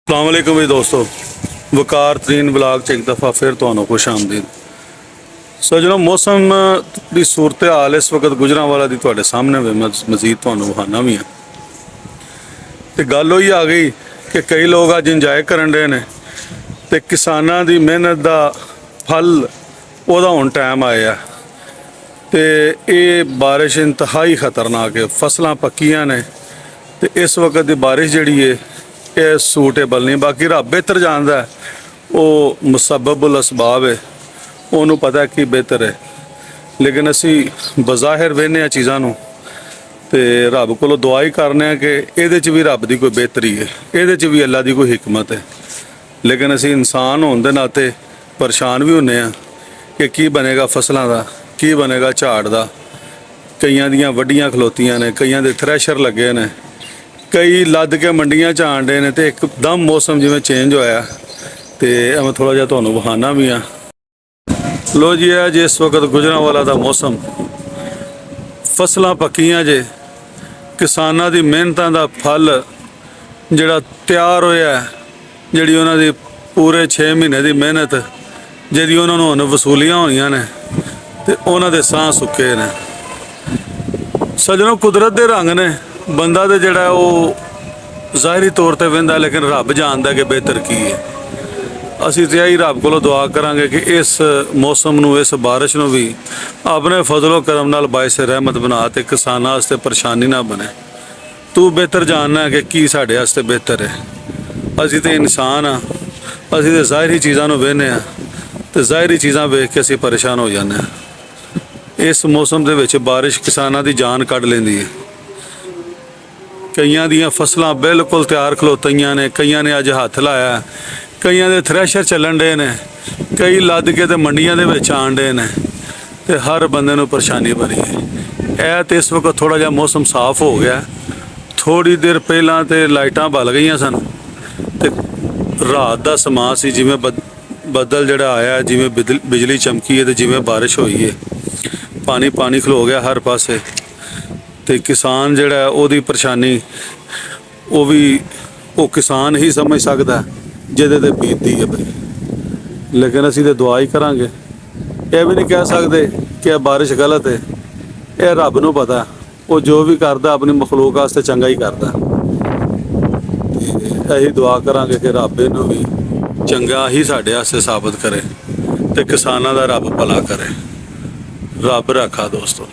अस्सलाम वालेकुम जी दोस्तों, वकार तरीन ब्लाग च एक दफ़ा फिर तुहानू खुश आमदीद। सजनों, मौसम की सूरत हाल इस वक्त गुजरांवाला की तुहाडे सामने वे मजीद तुहानू विखाना भी है। तो गल वही आ गई कि कई लोग अज इंजॉय करन डे ने ते किसानां दी मेहनत का फल ओहदा हुण टाइम आया। तो ये बारिश इंतहाई खतरनाक है, फसलां पक्कियां ने ते इस वक्त की बारिश जिहड़ी है ये सूटेबल नहीं। बाकी रब बेहतर जानता है, वो मुसब्बबुल असबाब है, उन्होंने पता है कि बेहतर है। लेकिन असी बज़ाहिर वेहने चीज़ों तो रब को दुआ ही करने कि ये भी रब की कोई बेहतरी है, ये भी अल्लाह की कोई हिकमत है। लेकिन असी इंसान होने के नाते परेशान भी होंगे कि की बनेगा फसलों का, की बनेगा झाड़ का। कईयां दियां वड्डियां खलोतियां ने, कईयां दे थ्रैशर लगे ने, कई लद के मंडियां च आन डे ने। तो एकदम मौसम जिवें चेंज होया तो मैं थोड़ा जिहा तुहानू विखाना भी हाँ। लो जी, है जी इस वक्त गुजरांवाला दा मौसम, फसलां पक्कियां जे, किसानां दी मेहनतां दा फल जिहड़ा तैयार होया, जिहड़ी उन्हां दी पूरे 6 महीने की मेहनत जिहदी उन्हां नूं हुण वसूलियां होणीआं ने ते उन्हां दे साह सुक्के ने। सजनों, कुदरत दे रंग ने। बंदा तो जिहड़ा वो ज़ाहरी तौर पर वेंदा, लेकिन रब जानदा कि बेहतर की है। असी तो यही रब को दुआ करांगे कि इस मौसम नूं, इस बारिश नूं भी अपने फजलो करम नाल बाइस रहमत बना ते किसानां वास्ते परेशानी ना बने। तू बेहतर जानना है कि की साडे वास्ते बेहतर है। असी तो इंसान हाँ, असी तो ज़ाहरी चीज़ों नूं वेखने आ ते ज़ाहरी चीज़ां वेख के असी परेशान हो जाते हैं। इस मौसम दे विच बारिश किसानां दी जान कढ लैंदी है। कईयां दियां फसलां बिल्कुल तैयार खलोतियां ने, कईयां ने अज हथ लाया, कईयां दे थ्रैशर चलन डे ने, कई लद के ते मंडियां दे विच आन डे ने ते हर बंदे नूं परेशानी बनी है। तो इस वक्त थोड़ा जिहा मौसम साफ हो गया। थोड़ी देर पहलां ते लाइटां बल गईयां सन ते रात दा समा सी, जिवें बदल जिहड़ा आया, जिवें बिजली चमकी है ते जिवें बारिश होई है। पानी पानी खलो गया हर पासे। तो किसान जिहड़ा है ओहदी परेशानी वो भी वो किसान ही समझ सकता जिहदे ते बीतदी है भाई। लेकिन असी तो दुआ ही करांगे, यह भी नहीं कह सकते कि यह बारिश गलत है। यह रब नूं पता, वो जो भी करता अपनी मखलूक वास्ते चंगा ही करता। यही दुआ करांगे कि रब इहनूं भी चंगा ही साडे वास्ते साबित करे ते किसानां दा रब भला करे। रब रखा दोस्तों।